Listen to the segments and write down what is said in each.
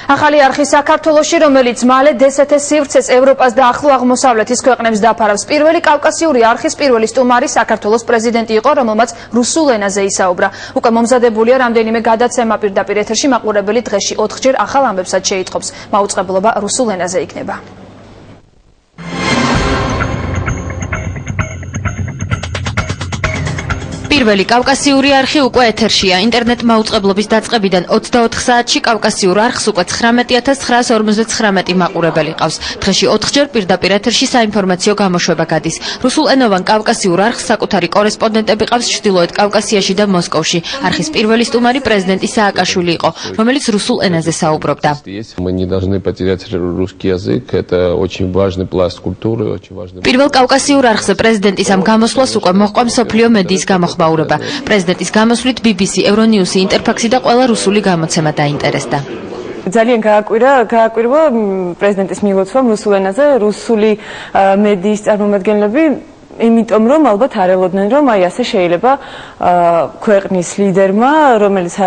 ახალი არხი საქართველოში, რომელიც მალე DST-ის სივრცეს ევროპას და ახლო აღმოსავლეთის ქვეყნებს დაფარავს. პირველი კავკასიური არხის პირველი სტუმარი საქართველოს პრეზიდენტი იყო, რომელმაც რუსულ ენაზე ისაუბრა. უკვე მომზადებულია რამდენიმე გადაცემა პირდაპირ ეთერში, მაყურებელი დღეში 4-ჯერ ახალ ამბებსაც შეიტყობს. მაუწყებლობა რუსულ ენაზე იქნება. პირველი კავკასიური არხი უკვე ეთერშია. ინტერნეტ მაუწყებლობის დაწყებიდან 24 საათში კავკასიურ არხს უკვე 19959 მაყურებელი ყავს. დღეში 4-ჯერ პირდაპირ ეთერში საინფორმაციო გამოშვება გადის. რუსულენოვან კავკასიურ არხს საკუთარი კორესპონდენტები ყავს ჩრდილოეთ კავკასიაში და მოსკოვში. არხის პირველი სტუმარი პრეზიდენტი სააკაშვილი იყო, რომელიც რუსულ ენაზე საუბრობდა. პირველ კავკასიურ არხზე პრეზიდენტის ამ გამოსვლას უკვე მოჰყვა მსოფლიო მედიის გამოხმაურება. პრეზიდენტის გამოსვლით BBC, Euronews, Interfax და ყველა რუსული გამოცემა დაინტერესდა. ძალიან გააკვირვა პრეზიდენტის მილოცვა რუსულ ენაზე, რუსული მედიის წარმომადგენლები, იმიტომ რომ ალბათ არ ელოდნენ, რომ აი ასე შეიძლება ქვეყნის ლიდერმა,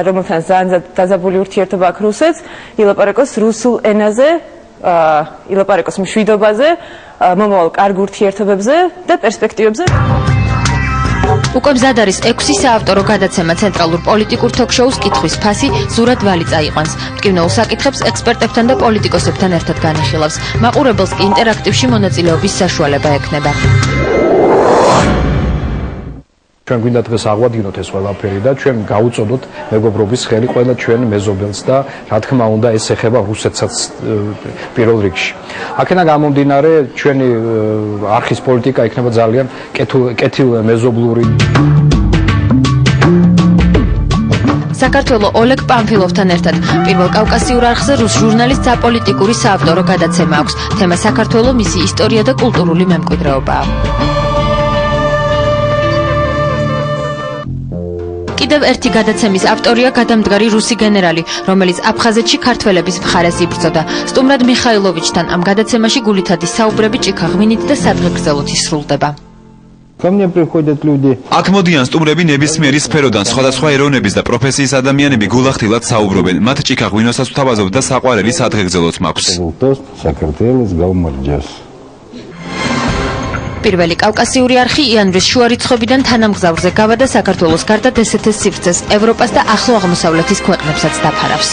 რომელთან ძალიან დაძაბული ურთიერთობა აქვს რუსეთს, ილაპარაკოს რუსულ ენაზე, ილაპარაკოს მშვიდობაზე, მომავალ კარგ ურთიერთობებზე და პერსპექტივებზე. უკვე მზად არის 6 საავტორო გადაცემა ცენტრალურ პოლიტიკურ თოქ-შოუს კითხვის ფასი ზურად ვალი წაიყვანს. მტკივნეულ საკითხებს ექსპერტებთან და პოლიტიკოსებთან ერთად განიხილავს. მაყურებელს კი ინტერაქტივში მონაწილეობის საშუალება ექნება. ჩვენ გვინდა დღეს აღვადგინოთ ეს ყველაფერი და ჩვენ გაუწოდოთ მეგობრობის ხელი ყველა ჩვენ მეზობელს და რა თქმა უნდა ეს ეხება რუსეთსაც პირველ რიგში. აქედან გამომდინარე ჩვენი არხის პოლიტიკა იქნება ძალიან კეთილმეზობლური. საქართველოს ოლეგ პამფილოვთან ერთად პირველ კავკასიურ არხზე რუს ჟურნალის საპოლიტიკური საავტორო გადაცემა აქვს. თემა საქართველოს, მისი ისტორია და კულტურული მემკვიდრეობაა. კიდევ ერთი გადაცემის ავტორია გადამდგარი რუსი გენერალი, რომელიც აფხაზეთში ქართველების მხარეს იბრძოდა. სტუმრად მიხაილოვიჩთან ამ გადაცემაში გულითადი საუბრები ჭიქაღმინით და სადღეგრძელოთ ისრულდება. აქ მოდიან სტუმრები ნებისმიერი სფეროდან, სხვადასხვა ეროვნების და პროფესიის ადამიანები გულახდილად საუბრობენ. მათ ჭიქაღმინოსაც ვთავაზობ და საყვარელი სადღეგრძელოც მაქვს. პირველი კავკასიური არხი იანვრის შუა რიცხვებიდან თანამგზავრზე გავა და საქართველოს გარდა DST-ის სივრცეს, ევროპას და ახლო აღმოსავლეთის ქვეყნებსაც დაფარავს.